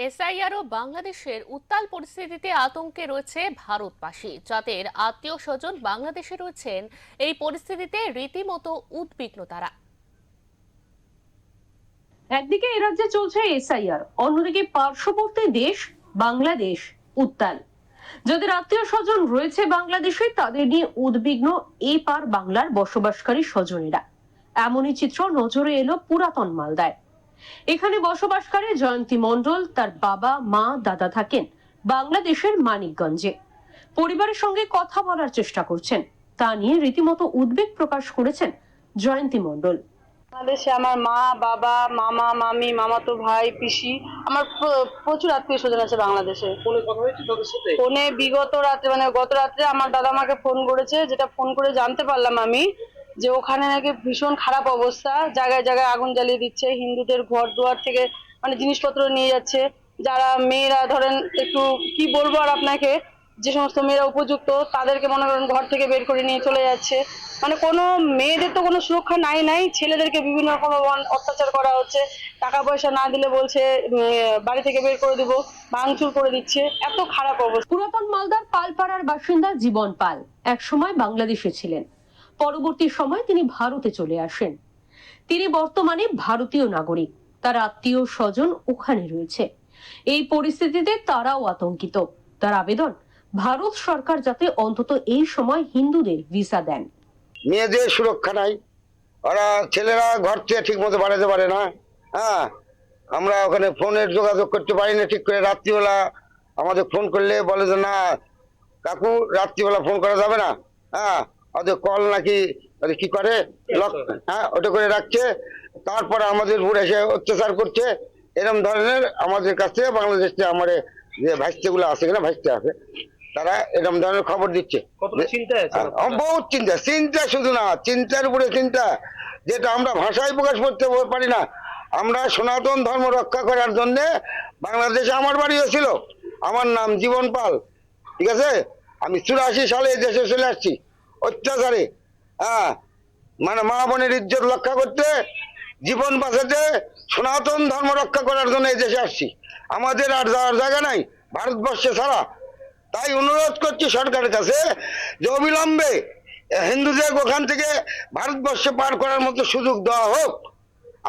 SIR ও বাংলাদেশের উত্তাল পরিস্থিতিতে আতঙ্কে রয়েছে ভারতবাসী, যাদের আত্মীয় স্বজন বাংলাদেশে রয়েছেন। এই পরিস্থিতিতে রীতিমতো উদ্বিগ্ন তারা। একদিকে এ রাজ্যে চলছে এসআইআর, অন্যদিকে পার্শ্ববর্তী দেশ বাংলাদেশ উত্তাল। যাদের আত্মীয় স্বজন রয়েছে বাংলাদেশে তাদের নিয়ে উদ্বিগ্ন এই পার বাংলার বসবাসকারী স্বজনেরা। এমনই চিত্র নজরে এলো পুরাতন মালদায়। এখানে বসবাসকারী জয়ন্তী মণ্ডল তার বাবা মা দাদা থাকেন বাংলাদেশের মানিকগঞ্জে। পরিবারের সঙ্গে কথা বলার চেষ্টা করছেন, তা নিয়ে রীতিমতো উদ্বেগ প্রকাশ করেছেন জয়ন্তী মণ্ডল। বাংলাদেশে আমার মা বাবা মামা মামি মামাতো ভাই পিসি আমার প্রচুর আত্মীয় স্বজন আছে বাংলাদেশে। ফোনে বিগত রাতে গত রাত্রে আমার দাদা আমাকে ফোন করেছে, যেটা ফোন করে জানতে পারলাম আমি যে ওখানে নাকি ভীষণ খারাপ অবস্থা, জায়গায় জায়গায় আগুন জ্বালিয়ে দিচ্ছে, হিন্দুদের ঘর দুয়ার থেকে জিনিসপত্র নিয়ে যাচ্ছে। যারা মেয়েরা ধরেন একটু কি বলবো আর আপনাকে, যে সমস্ত মেয়েরা উপযুক্ত তাদেরকে মনে করেন ঘর থেকে বের করে নিয়ে চলে যাচ্ছে। কোনো মেয়েদের তো কোনো সুরক্ষা নাই, ছেলেদেরকে বিভিন্ন রকম অত্যাচার করা হচ্ছে। টাকা পয়সা না দিলে বলছে বাড়ি থেকে বের করে দিব, ভাঙচুর করে দিচ্ছে। এত খারাপ অবস্থা। পুরাতন মালদার পালপাড়ার বাসিন্দা জীবন পাল একসময় বাংলাদেশে ছিলেন, পরবর্তী সময় তিনি ভারতে চলে আসেন। তিনি বর্তমানে ভারতীয় নাগরিক, তার আত্মীয় স্বজন ওখানে রয়েছে। এই পরিস্থিতিতে তারাও আতঙ্কিত। তার আবেদন, ভারত সরকার যাতে অন্তত এই সময় হিন্দুদের ভিসা দেন। মেয়েদের সুরক্ষা নাই, ওরা ছেলেরা ঘর থেকে ঠিক মতো বাড়াতে পারে না। হ্যাঁ, আমরা ওখানে ফোনের যোগাযোগ করতে পারি না ঠিক করে। রাত্রিবেলা আমাদের ফোন করলে বলে যে না কাকু, রাত্রিবেলা ফোন করা যাবে না। হ্যাঁ, ওদের কল নাকি কি করে লক, হ্যাঁ ওটা করে রাখছে। তারপরে আমাদের উপর এসে অত্যাচার করছে। এরকম ধরনের আমাদের কাছ থেকে বাংলাদেশ থেকে আমাদের যে ভাইস্তে আছে কিনা, ভাইস্তে আছে, তারা এরকম ধরনের খবর দিচ্ছে। বহুত চিন্তা, শুধু না চিন্তার উপরে চিন্তা, যেটা আমরা ভাষায় প্রকাশ করতে পারি না। আমরা সনাতন ধর্ম রক্ষা করার জন্য বাংলাদেশে আমার বাড়ি হয়েছিল। আমার নাম জীবন পাল, ঠিক আছে। আমি 84 সালে এই দেশে চলে আসছি অত্যাচারে। হ্যাঁ, মা বোনের ইজ্জত রক্ষা করতে, জীবন বাঁচাতে, সনাতন ধর্ম রক্ষা করার জন্য এই দেশে আসছি। আমাদের আর যাওয়ার জায়গা নাই ভারতবর্ষে ছাড়া। তাই অনুরোধ করছি সরকারের কাছে যে অবিলম্বে হিন্দুদের ওখান থেকে ভারতবর্ষে পার করার মতো সুযোগ দেওয়া হোক।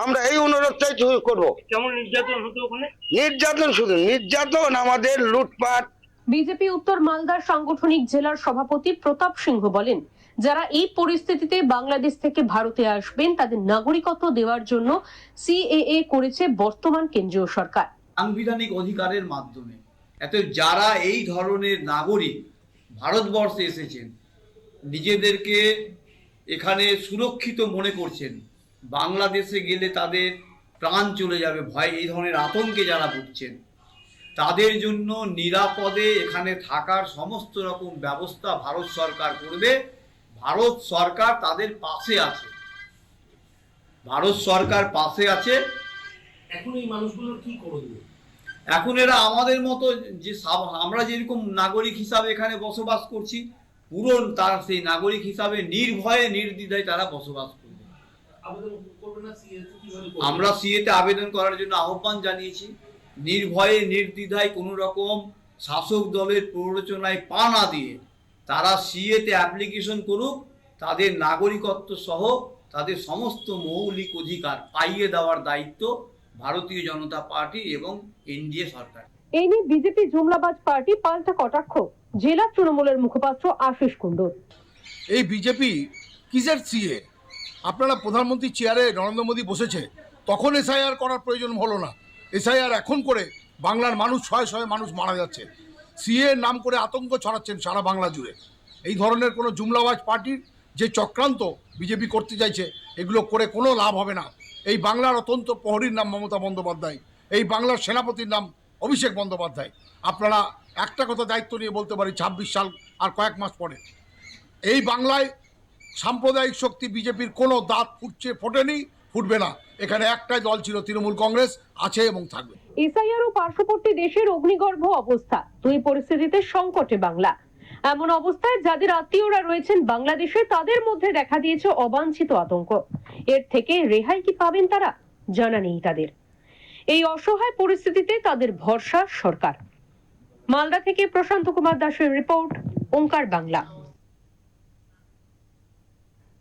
আমরা এই অনুরোধটাই করবো। কেমন নির্যাতন হতো ওখানে? নির্যাতন, শুধু নির্যাতন, আমাদের লুটপাট। বিজেপি উত্তর মালদার সাংগঠনিক জেলার সভাপতি প্রতাপ সিংহ বলেন, যারা এই পরিস্থিতিতে বাংলাদেশ থেকে ভারতে আসবেন তাদের নাগরিকত্ব দেওয়ার জন্য সিএএ করেছে বর্তমান কেন্দ্রীয় সরকার। সাংবিধানিক অধিকারের মাধ্যমে এত যারা এই ধরনের নাগরিক ভারতবর্ষে এসেছেন, নিজেদেরকে এখানে সুরক্ষিত মনে করছেন, বাংলাদেশে গেলে তাদের প্রাণ চলে যাবে ভয়, এই ধরনের আতঙ্কে যারা ভুগছেন, তাদের জন্য নিরাপদে এখানে থাকার সমস্ত রকম ব্যবস্থা ভারত সরকার করবে। ভারত সরকার তাদের পাশে আছে, ভারত সরকার পাশে আছে। এখন এই মানুষগুলোর কি করবে? এখন এরা আমাদের মতো, যে আমরা যেরকম নাগরিক হিসাবে এখানে বসবাস করছি, পুরো তার সেই নাগরিক হিসাবে নির্ভয়ে নির্দ্বিধায় তারা বসবাস করবে। আমরা সিএতে আবেদন করার জন্য আহ্বান জানিয়েছি। নির্ভয়ে নির্দ্বিধায় কোনো রকম শাসক দলের প্ররোচনায় পা না দিয়ে তারা সিএতে অ্যাপ্লিকেশন করুক। তাদের নাগরিকত্ব সহ তাদের সমস্ত মৌলিক অধিকার পাইয়ে দেওয়ার দায়িত্ব ভারতীয় জনতা পার্টি এবং এনডিএ সরকার। এই নিয়ে বিজেপি জুমলাবাজ পার্টি পাল্টা কটাক্ষ জেলা তৃণমূলের মুখপাত্র আশিস কুণ্ডুর। এই বিজেপি কিসের সিএ? আপনারা প্রধানমন্ত্রী চেয়ারে নরেন্দ্র মোদী বসেছে, তখন এসআইআর করার প্রয়োজন হলো না। এসআইআর এখন করে বাংলার মানুষ শয়ে শয়ে মানুষ মারা যাচ্ছে। সিএ নাম করে আতঙ্ক ছড়াচ্ছেন সারা বাংলা জুড়ে। এই ধরনের কোনো জুমলাবাজ পার্টির যে চক্রান্ত বিজেপি করতে চাইছে, এগুলো করে কোনো লাভ হবে না। এই বাংলার অত্যন্ত প্রহরীর নাম মমতা বন্দ্যোপাধ্যায়, এই বাংলার সেনাপতির নাম অভিষেক বন্দ্যোপাধ্যায়। আপনারা একটা কথা দায়িত্ব নিয়ে বলতে পারি, 26 সাল আর কয়েক মাস পরে এই বাংলায় সাম্প্রদায়িক শক্তি বিজেপির কোনো দাঁত ফোটেনি, ফুটবে না। এখানে একটাই দল ছিল, তৃণমূল কংগ্রেস, আছে এবং থাকবে। এসআইআর ও পার্শ্ববর্তী দেশের অগ্নিগর্ভ অবস্থা, দুই পরিস্থিতিতে সংকটে বাংলা। এমন অবস্থায় যাদের আত্মীয়রা রয়েছেন বাংলাদেশে, তাদের মধ্যে দেখা দিয়েছে অবাঞ্ছিত আতঙ্ক। এর থেকে রেহাই কি পাবেন তারা? জানা নেই তাদের। এই অসহায় পরিস্থিতিতে তাদের ভরসা সরকার। মালদা থেকে প্রশান্ত কুমার দাসের রিপোর্ট, ওঙ্কার বাংলা।